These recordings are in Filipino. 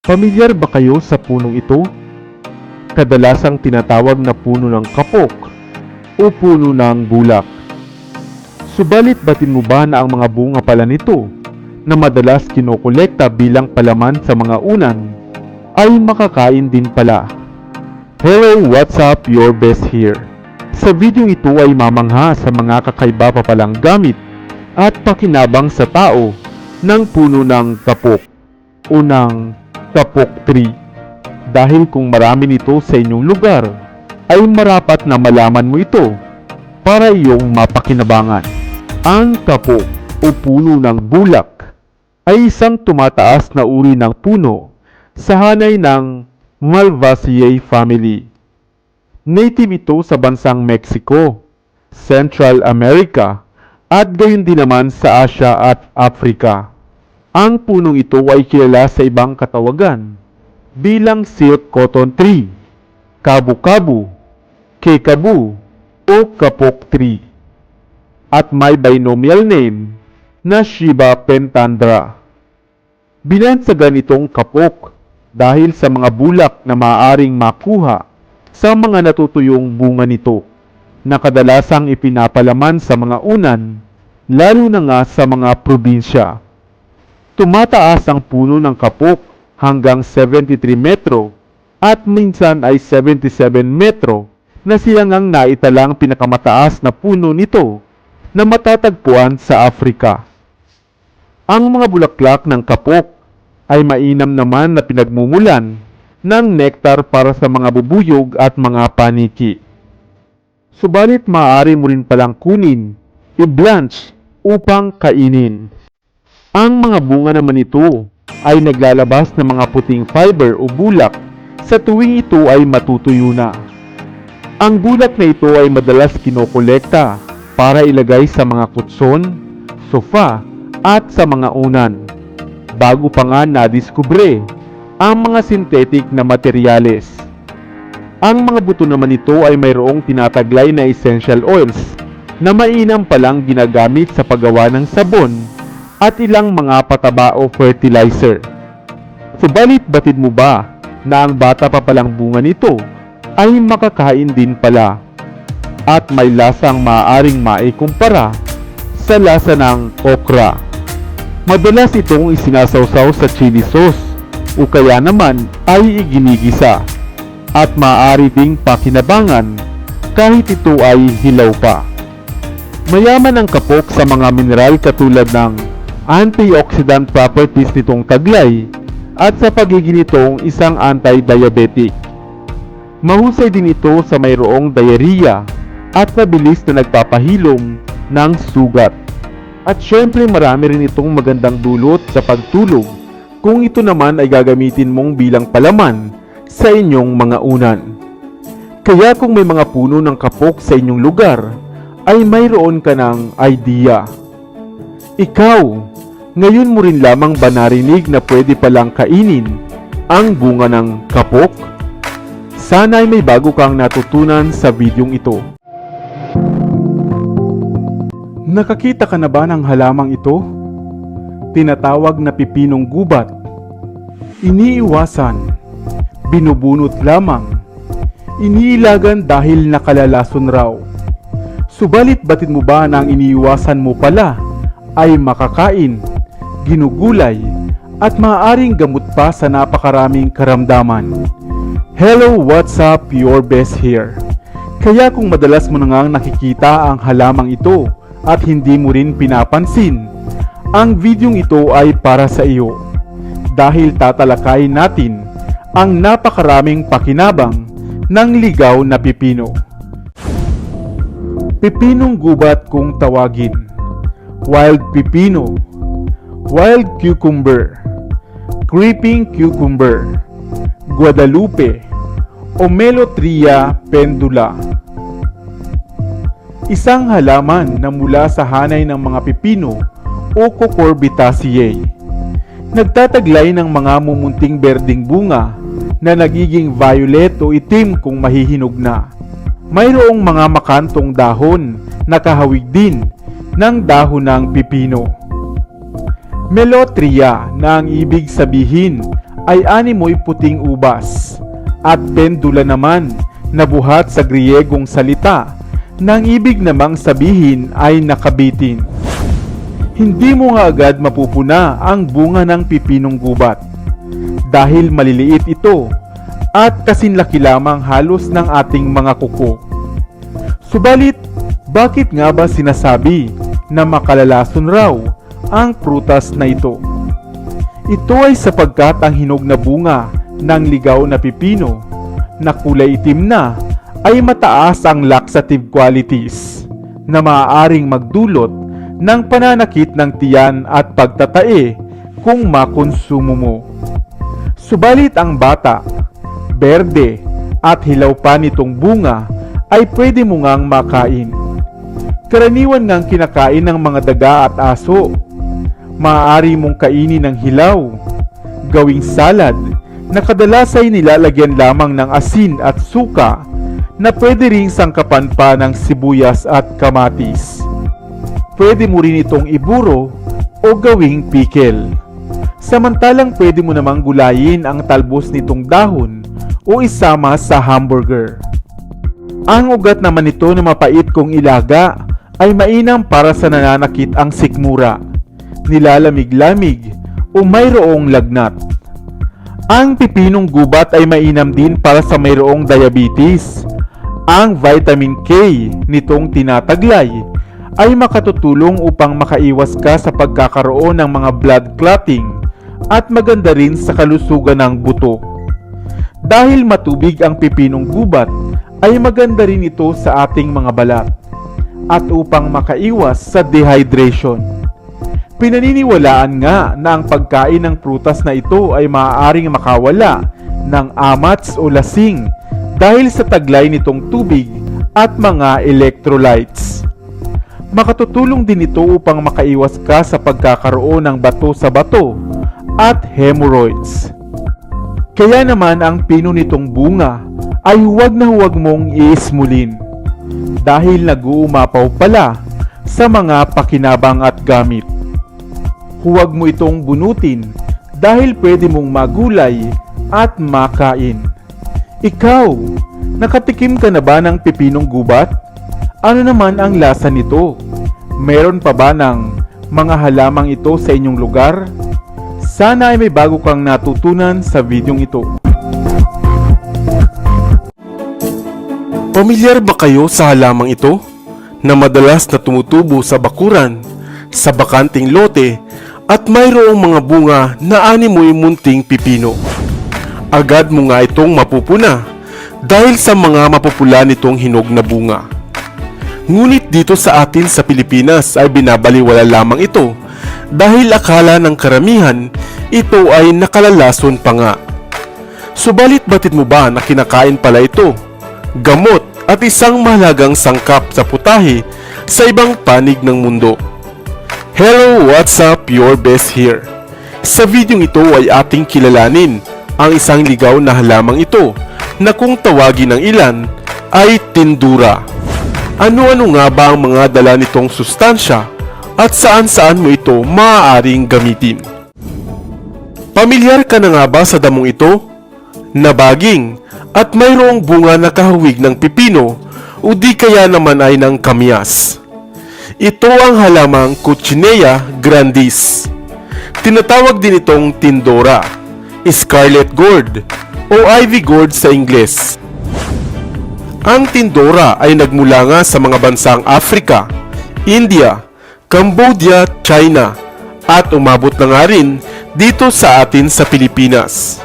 Pamilyar ba kayo sa punong ito? Kadalasang tinatawag na puno ng kapok o puno ng bulak. Subalit batin mo ba na ang mga bunga pala nito na madalas kinokolekta bilang palaman sa mga unan ay makakain din pala? Hello, what's up? Your best here. Sa video ito ay mamangha sa mga kakaiba pa palang gamit at pakinabang sa tao ng puno ng kapok o ng kapok tree. Dahil kung marami nito sa inyong lugar, ay marapat na malaman mo ito para iyong mapakinabangan. Ang kapok o puno ng bulak ay isang tumataas na uri ng puno sa hanay ng Malvaceae family. Native ito sa bansang Mexico, Central America, at gayon din naman sa Asia at Africa. Ang punong ito ay kilala sa ibang katawagan bilang silk cotton tree, kabu-kabu, kekabu, o kapok tree, at may binomial name na Shiba pentandra. Binansagan itong kapok dahil sa mga bulak na maaaring makuha sa mga natutuyong bunga nito na kadalasang ipinapalaman sa mga unan, lalo na nga sa mga probinsya. Tumataas ang puno ng kapok hanggang 73 metro at minsan ay 77 metro na silangang naitalang pinakamataas na puno nito na matatagpuan sa Afrika. Ang mga bulaklak ng kapok ay mainam naman na pinagmumulan ng nektar para sa mga bubuyog at mga paniki. Subalit maaari mo rin palang kunin, i-blanch upang kainin. Ang mga bunga naman nito ay naglalabas ng mga puting fiber o bulak sa tuwing ito ay matutuyo na. Ang bulak na ito ay madalas kinokolekta para ilagay sa mga kutson, sofa at sa mga unan, bago pa nga nadiskubre ang mga synthetic na materyales. Ang mga buto naman nito ay mayroong tinataglay na essential oils na mainam palang ginagamit sa paggawa ng sabon at ilang mga pataba o fertilizer. Subalit batid mo ba na ang bata pa palang bunga nito ay makakain din pala at may lasang maaaring maikumpara sa lasa ng okra. Madalas itong isinasawsaw sa chili sauce o kaya naman ay iginigisa at maaari ding pakinabangan kahit ito ay hilaw pa. Mayaman ang kapok sa mga mineral katulad ng antioxidant properties nitong taglay at sa pagiging nitong isang anti-diabetic. Mahusay din ito sa mayroong diarrhea at mabilis na nagpapahilom ng sugat. At syempre marami rin itong magandang dulot sa pagtulog kung ito naman ay gagamitin mong bilang palaman sa inyong mga unan. Kaya kung may mga puno ng kapok sa inyong lugar, ay mayroon ka ng idea. Ikaw, ngayon mo rin lamang ba narinig na pwede palang kainin ang bunga ng kapok? Sana ay may bago kang natutunan sa videong ito. Nakakita ka na ba ng halamang ito? Tinatawag na pipinong gubat. Iniiwasan, binubunot lamang, iniilagan dahil nakalalason raw. Subalit batid mo ba na ang iniiwasan mo pala ay makakain, ginugulay, at maaaring gamot pa sa napakaraming karamdaman? Hello, what's up? Your best here. Kaya kung madalas mo nang nakikita ang halamang ito at hindi mo rin pinapansin, ang videong ito ay para sa iyo dahil tatalakayin natin ang napakaraming pakinabang ng ligaw na pipino. Pipinong gubat kung tawagin, wild pipino, wild cucumber, creeping cucumber, Guadalupe, o Melothria pendula. Isang halaman na mula sa hanay ng mga pipino o Cucurbitaceae. Nagtataglay ng mga mumunting berdeng bunga na nagiging violet o itim kung mahihinog na. Mayroong mga makantong dahon na kahawig din ng dahon ng pipino. Melothria na ang ibig sabihin ay animoy puting ubas at pendula naman na buhat sa Griyegong salita nang ibig namang sabihin ay nakabitin. Hindi mo nga agad mapupuna ang bunga ng pipinong gubat dahil maliliit ito at kasinlaki lamang halos ng ating mga kuko. Subalit, bakit nga ba sinasabi na makalalason raw ang prutas na ito? Ito ay sapagkat ang hinog na bunga ng ligaw na pipino na kulay itim na ay mataas ang laxative qualities na maaaring magdulot ng pananakit ng tiyan at pagtatae kung makonsumo mo. Subalit ang bata, berde at hilaw pa nitong bunga ay pwede mo ngang makain. Karaniwan ngang kinakain ng mga daga at aso. Maaari mong kainin ng hilaw, gawing salad na kadalas ay nilalagyan lamang ng asin at suka na pwede ring sangkapan pa ng sibuyas at kamatis. Pwede mo rin itong iburo o gawing pickle. Samantalang pwede mo namang gulayin ang talbos nitong dahon o isama sa hamburger. Ang ugat naman nito na mapait kung ilaga ay mainam para sa nananakit ang sikmura, nilalamig-lamig o mayroong lagnat. Ang pipinong gubat ay mainam din para sa mayroong diabetes. Ang vitamin K nitong tinataglay ay makatutulong upang makaiwas ka sa pagkakaroon ng mga blood clotting at maganda rin sa kalusugan ng buto. Dahil matubig ang pipinong gubat, ay maganda rin ito sa ating mga balat at upang makaiwas sa dehydration. Pinaniniwalaan nga na ang pagkain ng prutas na ito ay maaaring makawala ng amats o lasing dahil sa taglay nitong tubig at mga electrolytes. Makatutulong din ito upang makaiwas ka sa pagkakaroon ng bato sa bato at hemorrhoids. Kaya naman ang pino nitong bunga ay huwag na huwag mong iismulin dahil nag-uumapaw pala sa mga pakinabang at gamit. Huwag mo itong bunutin dahil pwede mong magulay at makain. Ikaw, nakatikim ka na ba ng pipinong gubat? Ano naman ang lasa nito? Meron pa ba ng mga halamang ito sa inyong lugar? Sana ay may bago kang natutunan sa videong ito. Pamilyar ba kayo sa halamang ito na madalas na tumutubo sa bakuran, sa bakanting lote at mayroong mga bunga na animoy munting pipino? Agad mo nga itong mapupuna dahil sa mga mapupula nitong hinog na bunga. Ngunit dito sa atin sa Pilipinas ay binabaliwala lamang ito dahil akala ng karamihan ito ay nakalalason pa nga. Subalit batid mo ba na kinakain pala ito, gamot at isang mahalagang sangkap sa putahe sa ibang panig ng mundo? Hello, what's up? Your best here. Sa videong ito ay ating kilalanin ang isang ligaw na halamang ito na kung tawagin ng ilan ay tindura. Ano-ano nga ba ang mga dala nitong sustansya at saan-saan mo ito maaaring gamitin? Pamilyar ka na nga ba sa damong ito? Nabaging at mayroong bunga na kahawig ng pipino o di kaya naman ay ng kamyas. Ito ang halamang Coccinea grandis. Tinatawag din itong tindora, scarlet gourd o ivy gourd sa Ingles. Ang tindora ay nagmula nga sa mga bansang Africa, India, Cambodia, China at umabot na nga rin dito sa atin sa Pilipinas.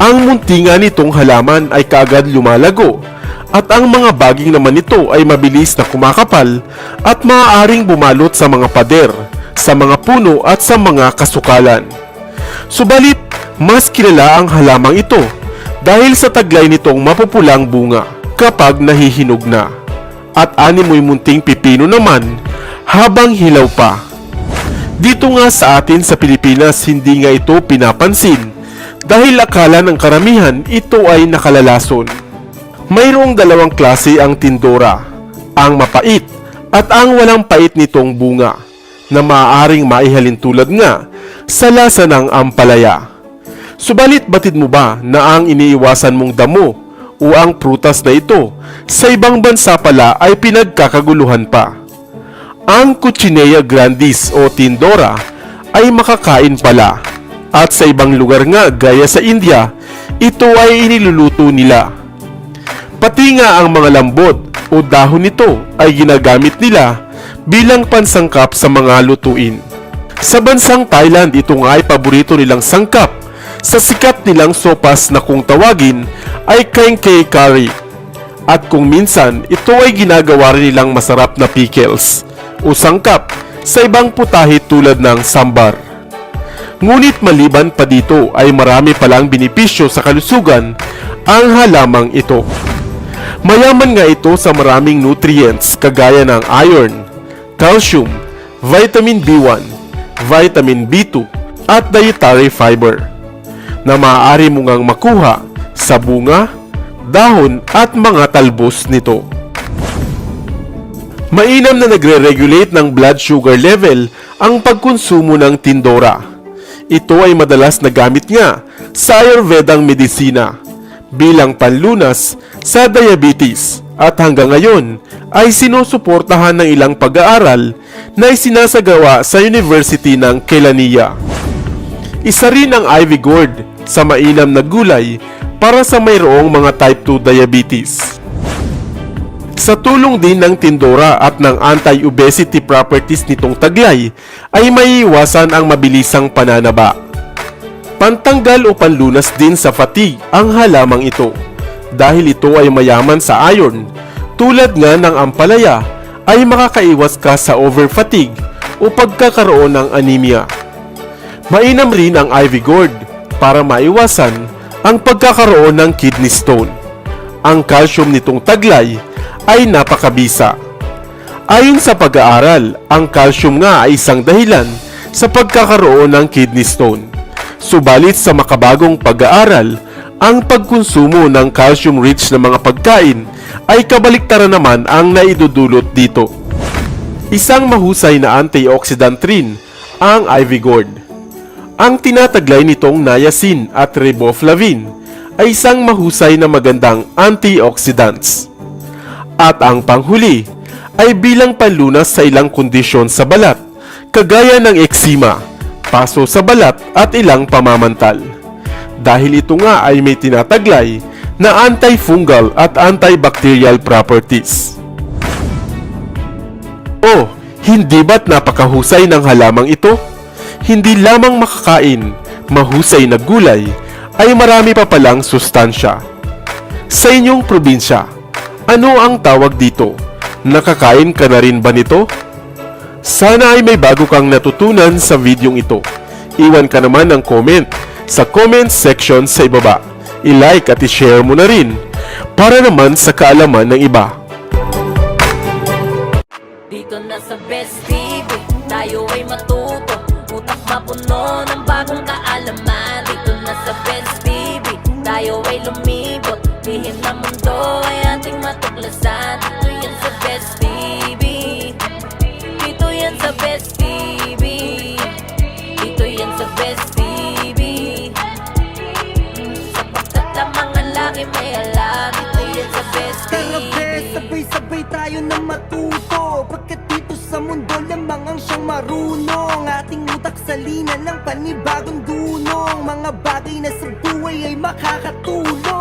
Ang muntingan nitong halaman ay kaagad lumalago at ang mga baging naman nito ay mabilis na kumakapal at maaaring bumalot sa mga pader, sa mga puno at sa mga kasukalan. Subalit, mas kilala ang halamang ito dahil sa taglay nitong mapupulang bunga kapag nahihinog na at animoy munting pipino naman habang hilaw pa. Dito nga sa atin sa Pilipinas hindi nga ito pinapansin dahil akala ng karamihan ito ay nakalalason. Mayroong dalawang klase ang tindora, ang mapait at ang walang pait nitong bunga na maaaring maihalin tulad nga sa lasa ng ampalaya. Subalit batid mo ba na ang iniiwasan mong damo o ang prutas na ito sa ibang bansa pala ay pinagkakaguluhan pa? Ang Coccinea grandis o Tindora ay makakain pala, at sa ibang lugar nga gaya sa India, ito ay iniluluto nila. Pati nga ang mga lambot o dahon nito ay ginagamit nila bilang pansangkap sa mga lutuin. Sa bansang Thailand, ito nga ay paborito nilang sangkap sa sikat nilang sopas na kung tawagin ay Kaengkay curry. At kung minsan, ito ay ginagawa rin nilang masarap na pickles o sangkap sa ibang putahe tulad ng sambar. Ngunit maliban pa dito ay marami palang benepisyo sa kalusugan ang halamang ito. Mayaman nga ito sa maraming nutrients kagaya ng iron, calcium, vitamin B1, vitamin B2 at dietary fiber na maaari mo ngang makuha sa bunga, dahon at mga talbos nito. Mainam na nagre-regulate ng blood sugar level ang pagkonsumo ng Tindora. Ito ay madalas na gamit nga sa Ayurvedang medisina bilang panlunas sa diabetes at hanggang ngayon ay sinusuportahan ng ilang pag-aaral na isinasagawa sa University ng Kelaniya. Isa rin ang ivy gourd sa mainam na gulay para sa mayroong mga type 2 diabetes. Sa tulong din ng Tindora at ng anti-obesity properties nitong taglay ay maiiwasan ang mabilisang pananaba. Pantanggal o panlunas din sa fatigue ang halamang ito dahil ito ay mayaman sa iron. Tulad nga ng ampalaya ay makakaiwas ka sa over-fatigue o pagkakaroon ng anemia. Mainam rin ang ivy gourd para maiwasan ang pagkakaroon ng kidney stone. Ang calcium nitong taglay ay napakabisa. Ayon sa pag-aaral, ang calcium nga ay isang dahilan sa pagkakaroon ng kidney stone. Subalit sa makabagong pag-aaral, ang pagkonsumo ng calcium-rich na mga pagkain ay kabaliktaran naman ang naidudulot dito. Isang mahusay na antioxidant rin ang ivy gourd. Ang tinataglay nitong niacin at riboflavin ay isang mahusay na magandang antioxidants. At ang panghuli ay bilang panlunas sa ilang kondisyon sa balat, kagaya ng eksima, paso sa balat at ilang pamamantal. Dahil ito nga ay may tinataglay na antifungal at antibacterial properties. Oh, hindi ba't napakahusay ng halamang ito? Hindi lamang makakain, mahusay na gulay, ay marami pa palang sustansya. Sa inyong probinsya, ano ang tawag dito? Nakakain ka na rin ba nito? Sana ay may bago kang natutunan sa videong ito. Iwan ka naman ng comment sa comment section sa ibaba. I-like at i-share mo na rin para naman sa kaalaman ng iba. Dito na sa Best TV, tayo ay matuto. Utak mapuno ng bagong kaalaman. Dito na sa Best TV, tayo ay lumibot. Lihim na mundo ay ating matuklasan. Dito yan sa Best TV. Dito yan sa Best TV. Dito yan sa Best TV. Sapagkat lamang ang laki may alam. Dito yan sa Best Tara TV. bes, sabay-sabay tayo na matuto. Pagkat dito sa mundo lamang ang siyang marunong. Ating utak sa lina ng panibagong dunong. Mga bagay na sa buhay ay makakatulong.